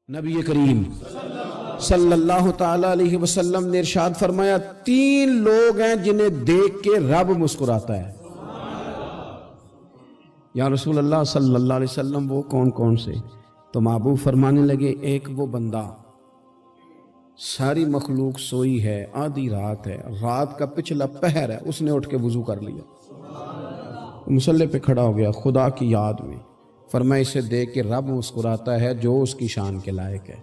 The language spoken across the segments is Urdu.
نبی کریم صلی اللہ تعالی علیہ وسلم نے ارشاد فرمایا 3 لوگ ہیں جنہیں دیکھ کے رب مسکراتا ہے۔ یا رسول اللہ صلی اللہ علیہ وسلم وہ کون کون سے؟ تو محبوب فرمانے لگے ایک وہ بندہ ساری مخلوق سوئی ہے، آدھی رات ہے، رات کا پچھلا پہر ہے، اس نے اٹھ کے وضو کر لیا، مصلی پہ کھڑا ہو گیا خدا کی یاد میں، فرمایا اسے دیکھ کے رب مسکراتا ہے جو اس کی شان کے لائق ہے۔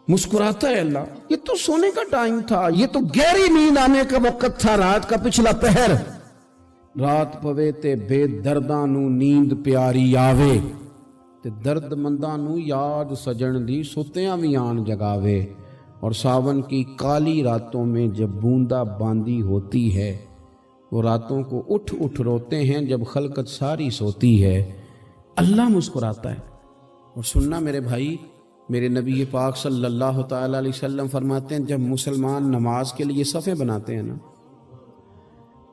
مسکراتا ہے اللہ، یہ تو سونے کا ٹائم تھا، یہ تو گہری نیند آنے کا وقت تھا، رات کا پچھلا پہر، رات پوے تے بے درداں نو نیند پیاری آوے تے درد منداں نو یاد سجن دی ستیاں وی آن جگاوے، اور ساون کی کالی راتوں میں جب بوندا باندی ہوتی ہے وہ راتوں کو اٹھ اٹھ روتے ہیں جب خلقت ساری سوتی ہے، اللہ مسکراتا ہے۔ اور سننا میرے بھائی، میرے نبی پاک صلی اللہ تعالی علیہ وسلم فرماتے ہیں جب مسلمان نماز کے لیے صفیں بناتے ہیں نا،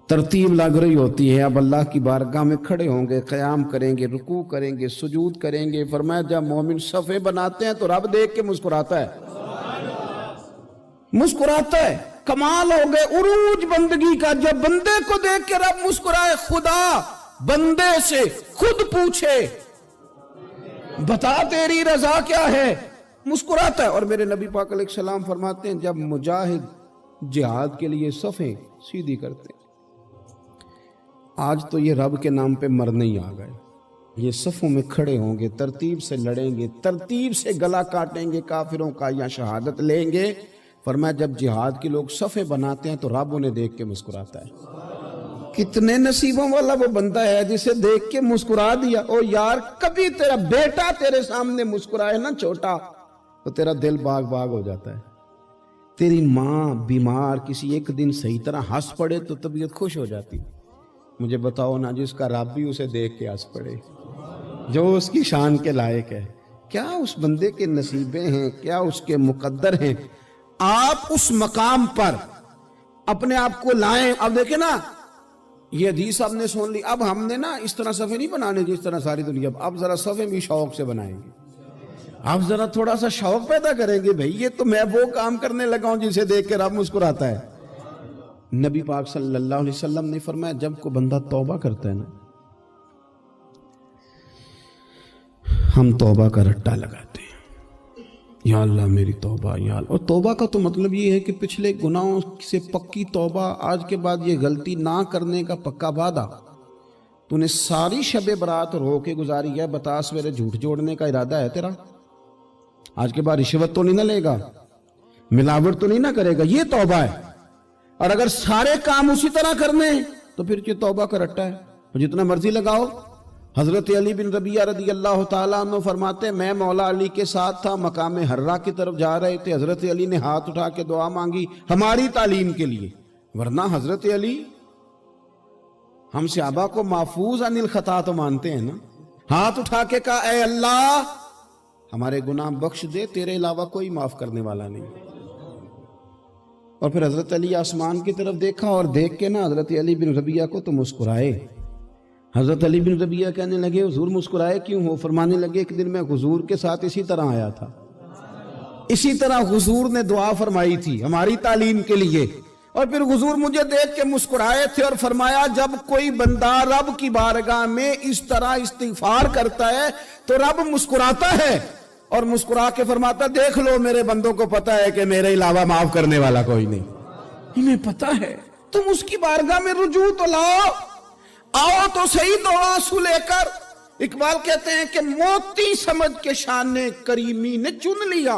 ترتیب لگ رہی ہوتی ہے، اب اللہ کی بارگاہ میں کھڑے ہوں گے، قیام کریں گے، رکوع کریں گے، سجود کریں گے، فرمایا جب مومن صفیں بناتے ہیں تو رب دیکھ کے مسکراتا ہے، مسکراتا ہے۔ کمال ہو گئے عروج بندگی کا، جب بندے کو دیکھ کے رب مسکرائے، خدا بندے سے خود پوچھے بتا تیری رضا کیا ہے، مسکراتا ہے۔ اور میرے نبی پاک علیہ السلام فرماتے ہیں جب مجاہد جہاد کے لیے صفیں سیدھی کرتے ہیں، آج تو یہ رب کے نام پہ مرنے ہی آ گئے، یہ صفوں میں کھڑے ہوں گے، ترتیب سے لڑیں گے، ترتیب سے گلا کاٹیں گے کافروں کا یا شہادت لیں گے۔ فرمایا جب جہاد کے لوگ صفیں بناتے ہیں تو رب انہیں دیکھ کے مسکراتا ہے۔ کتنے نصیبوں والا وہ بندہ ہے جسے دیکھ کے مسکرا دیا۔ او یار کبھی تیرا بیٹا تیرے سامنے مسکرائے نا چھوٹا تو تیرا دل باغ باغ ہو جاتا ہے، تیری ماں بیمار کسی ایک دن صحیح طرح ہنس پڑے تو طبیعت خوش ہو جاتی۔ مجھے بتاؤ نا جس کا رب بھی اسے دیکھ کے ہنس پڑے، جو اس کی شان کے لائق ہے، کیا اس بندے کے نصیبیں ہیں، کیا اس کے مقدر ہیں۔ آپ اس مقام پر اپنے آپ کو لائیں۔ اب دیکھیں نا یہ حدیث آپ نے سن لی، اب ہم نے نا اس طرح صفیں نہیں بنانے جس طرح ساری دنیا، اب ذرا صفیں بھی شوق سے بنائیں گے، اب ذرا تھوڑا سا شوق پیدا کریں گے، بھئی یہ تو میں وہ کام کرنے لگا ہوں جسے دیکھ کے رب مسکراتا ہے۔ نبی پاک صلی اللہ علیہ وسلم نے فرمایا جب کوئی بندہ توبہ کرتا ہے نا، ہم توبہ کا رٹا لگاتے ہیں، یا اللہ میری توبہ یا اللہ۔ اور توبہ کا تو مطلب یہ ہے کہ پچھلے گناہوں سے پکی توبہ، آج کے بعد یہ غلطی نہ کرنے کا پکا وعدہ۔ تو نے ساری شب برات رو کے گزاری ہے، بتا سویرے جھوٹ جوڑنے کا ارادہ ہے تیرا؟ آج کے بعد رشوت تو نہیں نہ لے گا، ملاوٹ تو نہیں نہ کرے گا، یہ توبہ ہے۔ اور اگر سارے کام اسی طرح کرنے تو پھر یہ توبہ کا رٹا ہے، جتنا مرضی لگاؤ۔ حضرت علی بن ربیعہ رضی اللہ تعالیٰ عنہ فرماتے ہیں میں مولا علی کے ساتھ تھا، مقام حرہ کی طرف جا رہے تھے، حضرت علی نے ہاتھ اٹھا کے دعا مانگی ہماری تعلیم کے لیے، ورنہ حضرت علی ہم صحابہ کو محفوظ عن الخطا تو مانتے ہیں نا، ہاتھ اٹھا کے کہا اے اللہ ہمارے گناہ بخش دے، تیرے علاوہ کوئی معاف کرنے والا نہیں۔ اور پھر حضرت علی آسمان کی طرف دیکھا اور دیکھ کے نا حضرت علی بن ربیعہ کو تو مسکرائے۔ حضرت علی بن ربیعہ کہنے لگے حضور مسکرائے کیوں ہو؟ فرمانے لگے ایک دن میں حضور کے ساتھ اسی طرح آیا تھا، اسی طرح حضور نے دعا فرمائی تھی ہماری تعلیم کے لیے، اور پھر حضور مجھے دیکھ کے مسکرائے تھے اور فرمایا جب کوئی بندہ رب کی بارگاہ میں اس طرح استغفار کرتا ہے تو رب مسکراتا ہے، اور مسکرا کے فرماتا دیکھ لو میرے بندوں کو پتا ہے کہ میرے علاوہ معاف کرنے والا کوئی نہیں، انہیں پتا ہے، تم اس کی بارگاہ میں رجوع تو لاؤ، آؤ تو صحیح دو آنسو لے کر۔ اقبال کہتے ہیں کہ موتی سمجھ کے شان کریمی نے چن لیا،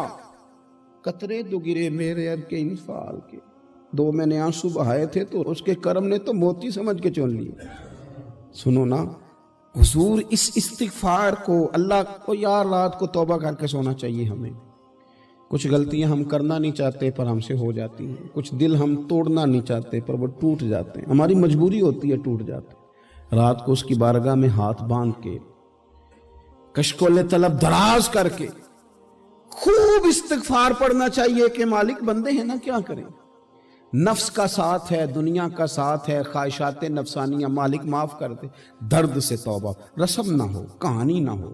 قطرے دو گرے میرے اب کے انفعال کے، دو میں نے آنسو بہائے تھے تو اس کے کرم نے تو موتی سمجھ کے چن لیا۔ سنو نا حضور اس استغفار کو، اللہ کو یار رات کو توبہ کر کے سونا چاہیے ہمیں، کچھ غلطیاں ہم کرنا نہیں چاہتے پر ہم سے ہو جاتی ہیں، کچھ دل ہم توڑنا نہیں چاہتے پر وہ ٹوٹ جاتے ہیں، ہماری مجبوری ہوتی ہے ٹوٹ جاتے ہیں۔ رات کو اس کی بارگاہ میں ہاتھ باندھ کے کشکول طلب دراز کر کے خوب استغفار پڑھنا چاہیے کہ مالک بندے ہیں نا کیا کریں، نفس کا ساتھ ہے، دنیا کا ساتھ ہے، خواہشات نفسانیہ، مالک معاف کر دے، درد سے توبہ، رسم نہ ہو، کہانی نہ ہو،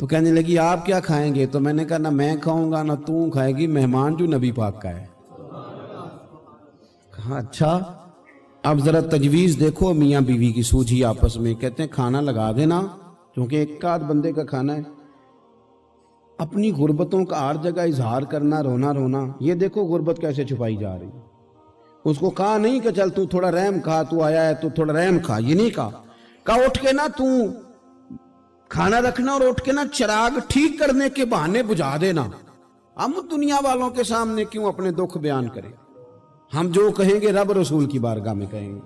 تو کہنے لگی آپ کیا کھائیں گے؟ تو میں نے کہا نہ میں کھاؤں گا نہ تو کھائے گی، مہمان جو نبی پاک کا ہے۔ کہا اچھا، اب ذرا تجویز دیکھو میاں بیوی کی سوجھی آپس میں۔ کہتے ہیں کھانا لگا دینا، کیونکہ ایک آدھ بندے کا کھانا ہے۔ اپنی غربتوں کا ہر جگہ اظہار کرنا، رونا رونا، یہ دیکھو غربت کیسے چھپائی جا رہی۔ اس کو کہا نہیں کہ چل تو تھوڑا رحم کھا، تو آیا ہے تو تھوڑا رحم کھا، یہ نہیں کہا اٹھ کے نا تو کھانا رکھنا اور اٹھ کے نا چراغ ٹھیک کرنے کے بہانے بجھا دینا۔ ہم دنیا والوں کے سامنے کیوں اپنے دکھ بیان کریں؟ ہم جو کہیں گے رب رسول کی بارگاہ میں کہیں گے۔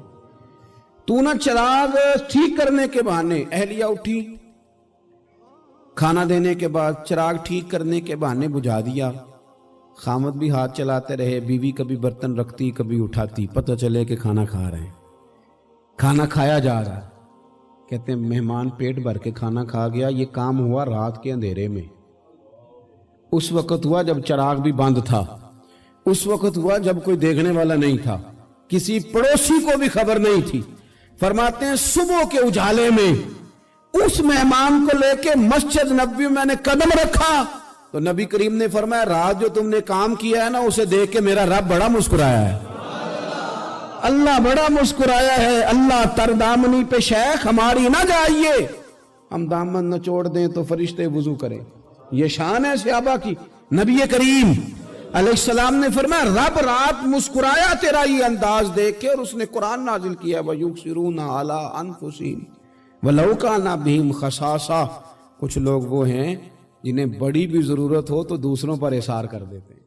تو نا چراغ ٹھیک کرنے کے بہانے، اہلیہ اٹھی، کھانا دینے کے بعد چراغ ٹھیک کرنے کے بہانے بجھا دیا۔ خامد بھی ہاتھ چلاتے رہے، بیوی کبھی برتن رکھتی کبھی اٹھاتی، پتہ چلے کہ کھانا کھا رہے ہیں، کھانا کھایا جا رہا ہے۔ کہتے ہیں مہمان پیٹ بھر کے کھانا کھا گیا۔ یہ کام ہوا رات کے اندھیرے میں، اس وقت ہوا جب چراغ بھی بند تھا، اس وقت ہوا جب کوئی دیکھنے والا نہیں تھا، کسی پڑوسی کو بھی خبر نہیں تھی۔ فرماتے ہیں صبح کے اجالے میں اس مہمان کو لے کے مسجد نبوی میں نے قدم رکھا تو نبی کریم نے فرمایا رات جو تم نے کام کیا ہے نا اسے دیکھ کے میرا رب بڑا مسکرایا ہے، اللہ بڑا مسکرایا ہے۔ اللہ تر دامنی پہ شیخ ہماری نہ جائیے، ہم دامن نہ چھوڑ دیں تو فرشتے وضو کریں۔ یہ شان ہے صحابہ کی۔ نبی کریم علیہ السلام نے فرمایا رب رات مسکرایا تیرا یہ انداز دیکھ کے، اور اس نے قرآن نازل کیا وَيُؤْثِرُونَ عَلَىٰ أَنفُسِهِمْ وَلَوْ كَانَ بِهِمْ خَصَاصَةٌ۔ کچھ لوگ وہ ہیں جنہیں بڑی بھی ضرورت ہو تو دوسروں پر اثار کر دیتے ہیں۔